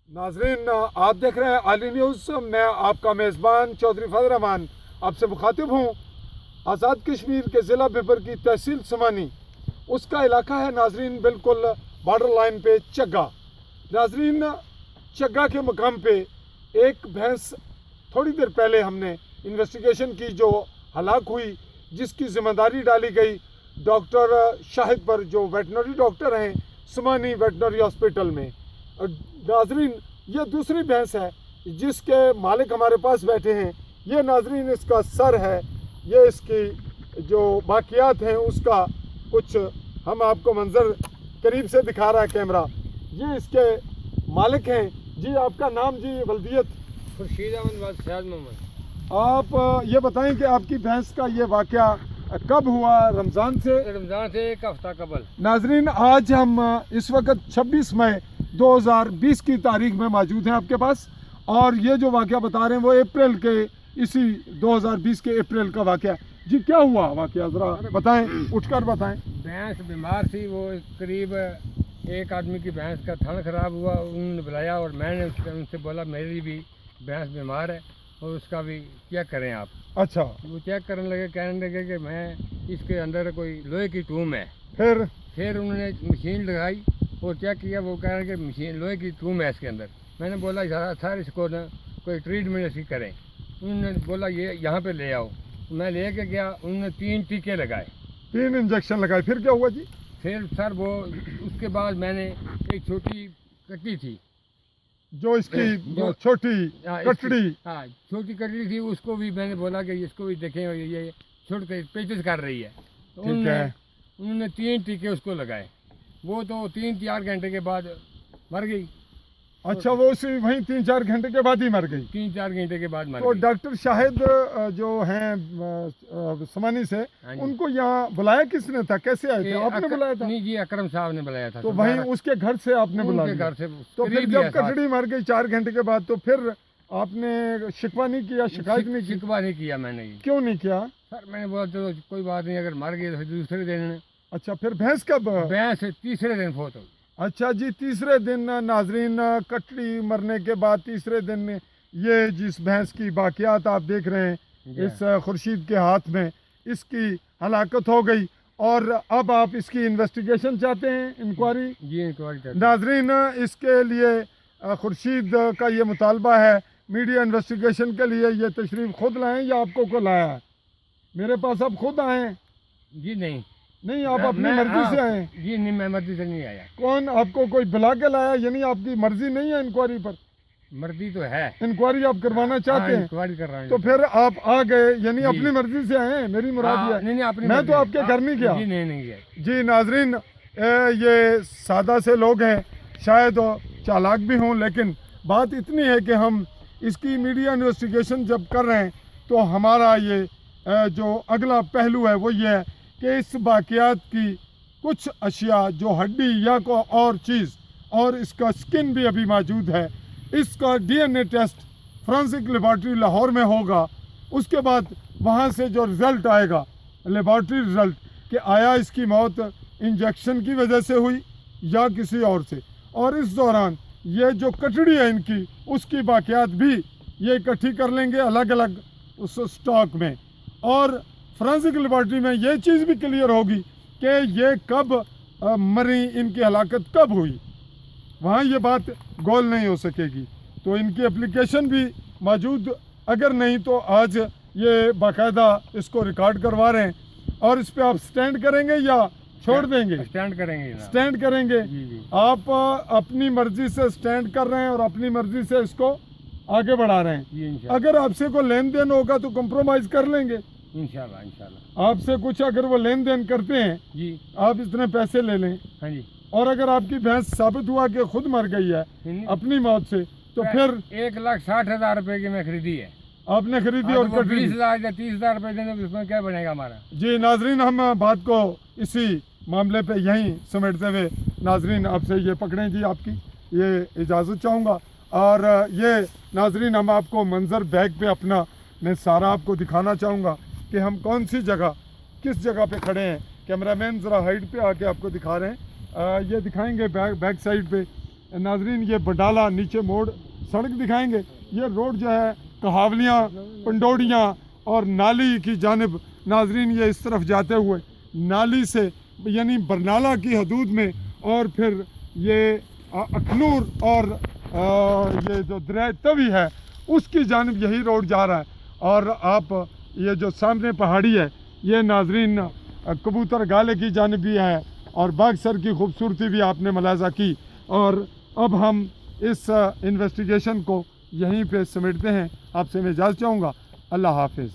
नाजरीन, आप देख रहे हैं आली न्यूज़। मैं आपका मेज़बान चौधरी फजल रहमान आपसे मुखातिब हूँ। आज़ाद कश्मीर के ज़िला बिबर की तहसील समानी उसका इलाका है नाजरीन, बिल्कुल बॉर्डर लाइन पे चग्गा। नाजरीन, चग्गा के मकाम पे एक भैंस थोड़ी देर पहले हमने इन्वेस्टिगेशन की जो हलाक हुई, जिसकी ज़िम्मेदारी डाली गई डॉक्टर शाहिद पर, जो वेटनरी डॉक्टर हैं समानी वेटनरी हॉस्पिटल में। नाजरीन, ये दूसरी भैंस है जिसके मालिक हमारे पास बैठे हैं। ये नाजरीन इसका सर है, ये इसकी जो बाकियात हैं उसका कुछ हम आपको मंजर करीब से दिखा रहा है कैमरा। ये इसके मालिक हैं। जी, आपका नाम जी? वल्दियत? खुर्शीद अहमद शाद मोहम्मद। आप ये बताएं कि आपकी भैंस का ये वाक़या कब हुआ? रमज़ान से एक हफ्ता कबल। नाजरीन, आज हम इस वक्त 26 मई 2020 की तारीख में मौजूद हैं आपके पास, और ये जो वाक़या बता रहे हैं वो अप्रैल के, इसी 2020 के अप्रैल का वाक़या। जी, क्या हुआ वाक़या ज़रा बताएं, उठकर बताएं। भैंस बीमार थी, वो करीब एक आदमी की भैंस का थन खराब हुआ, उन्होंने बुलाया और मैंने उनसे बोला मेरी भी भैंस बीमार है और उसका भी चेक करें आप। अच्छा, वो चेक करने लगे, कहने लगे कि मैं इसके अंदर कोई लोहे की ट्यूब है। फिर उन्होंने मशीन लगाई और चेक किया, वो कह रहे कि मशीन लोहे की ट्यूब है इसके अंदर। मैंने बोला सर इसको ना कोई ट्रीटमेंट इसकी करें। उन्होंने बोला ये यहाँ पे ले आओ। मैं ले के गया, उन्होंने 3 टीके लगाए, 3 इंजेक्शन लगाए। फिर क्या हुआ जी? फिर सर वो उसके बाद मैंने एक छोटी कटी थी, जो इसकी जो छोटी कटड़ी, हाँ छोटी कटड़ी थी, उसको भी मैंने बोला कि इसको भी देखें, ये छोड़ के पेचिश कर रही है। तो उन्होंने 3 टीके उसको लगाए। वो तो 3-4 घंटे के बाद मर गई। अच्छा, वो उसी वहीं 3-4 घंटे के बाद ही मर गई? 3-4 घंटे के बाद मर तो गई। डॉक्टर शाहिद जो हैं समानी से, हाँ जी। उनको यहाँ बुलाया किसने था? कैसे आए थे? आपने बुलाया था? नहीं जी, अकरम साहब ने बुलाया था। तो वहीं उसके घर से आपने बुला उनके लिया? घर से। तो फिर जब कटड़ी मर गई 4 घंटे के बाद, तो फिर आपने शिकवा नहीं किया, शिकायत नहीं की? शिकवा नहीं किया मैंने। क्यों नहीं किया? सर मैंने बोला चलो कोई बात नहीं, अगर मर गई तो फिर दूसरे दिन। अच्छा, फिर भैंस कब? भैंस तीसरे दिन फोत हो गई। अच्छा जी, तीसरे दिन। नाजरीन, कटड़ी मरने के बाद तीसरे दिन ये जिस भैंस की बाकियात आप देख रहे हैं इस खुर्शीद के हाथ में, इसकी हलाकत हो गई। और अब आप इसकी इन्वेस्टिगेशन चाहते हैं, इंक्वायरी? जी, इंक्वायरी चाहते हैं। नाजरीन, इसके लिए खुर्शीद का ये मुतालबा है, मीडिया इन्वेस्टिगेशन के लिए ये तशरीफ़ खुद लाएँ या आपको को लाया है? मेरे पास आप खुद आए? जी नहीं, आप अपनी मर्जी से आए? जी नहीं, मैं मर्जी से नहीं आया। कौन आपको कोई बुला के लाया? यानी आपकी मर्जी नहीं है इंक्वायरी पर? मर्जी तो है, इंक्वायरी आप करवाना चाहते हैं? इंक्वायरी कर रहा हूँ। तो फिर आप आ गए, यानी अपनी मर्जी से आए हैं? मेरी मुराद ये नहीं, अपनी मैं तो आपके घर नहीं गया। जी नहीं गया। जी नाजरीन, ये सादा से लोग हैं, शायद चालाक भी हों, लेकिन बात इतनी है कि हम इसकी मीडिया इन्वेस्टिगेशन जब कर रहे हैं तो हमारा ये जो अगला पहलू है वो ये है कि इस बाकियात की कुछ अशिया, जो हड्डी या को और चीज़, और इसका स्किन भी अभी मौजूद है, इसका DNA test forensic laboratory Lahore में होगा। उसके बाद वहाँ से जो रिज़ल्ट आएगा, लेबॉर्ट्री रिज़ल्ट, कि आया इसकी मौत इंजेक्शन की वजह से हुई या किसी और से। और इस दौरान ये जो कटड़ी है इनकी, उसकी बाकियात भी ये इकट्ठी कर लेंगे अलग अलग उस स्टॉक में, और फ्रांसिक लेबॉर्ट्री में ये चीज़ भी क्लियर होगी कि ये कब मरी, इनकी हलाकत कब हुई। वहाँ ये बात गोल नहीं हो सकेगी। तो इनकी एप्लीकेशन भी मौजूद, अगर नहीं तो आज ये बाकायदा इसको रिकॉर्ड करवा रहे हैं। और इस पर आप स्टैंड करेंगे या छोड़ देंगे? स्टैंड करेंगे। स्टैंड करेंगे। जी। आप अपनी मर्जी से स्टैंड कर रहे हैं और अपनी मर्जी से इसको आगे बढ़ा रहे हैं। अगर आपसे कोई लेन देन होगा तो कंप्रोमाइज़ कर लेंगे इंशाल्लाह। आपसे कुछ अगर वो लेन देन करते हैं जी, आप इतने पैसे ले लें। हाँ जी। और अगर आपकी भैंस साबित हुआ कि खुद मर गई है अपनी मौत से, तो फिर 1,60,000 रुपए की मैं खरीदी है। आपने खरीदी और 20,000 या 30,000 रुपए देने, उसमें क्या बनेगा हमारा? जी नाजरीन, हम बात को इसी मामले पे यहीं समेटते हुए नाजरीन आपसे ये पकड़ें जी, आपकी ये इजाज़त चाहूँगा। और ये नाजरीन, हम आपको मंजर बैग पे अपना मैं सारा आपको दिखाना चाहूँगा कि हम कौन सी जगह, किस जगह पे खड़े हैं। कैमरामैन ज़रा हाइट पे आके आपको दिखा रहे हैं, ये दिखाएंगे बैक साइड पे। नाजरीन ये बडाला नीचे मोड़ सड़क दिखाएंगे। ये रोड जो है कहावलियाँ, पंडोड़ियाँ और नाली की जानिब नाजरीन ये इस तरफ जाते हुए नाली से यानी बरनाला की हदूद में और फिर ये अखनूर और ये जो दरिया तवी है उसकी जानिब यही रोड जा रहा है। और आप ये जो सामने पहाड़ी है ये नाजरीन कबूतर गाले की जानिब भी है और बागसर की खूबसूरती भी आपने मुलाजा की। और अब हम इस इन्वेस्टिगेशन को यहीं पे समेटते हैं। आपसे मैं इजाज़त चाहूँगा। अल्लाह हाफिज़।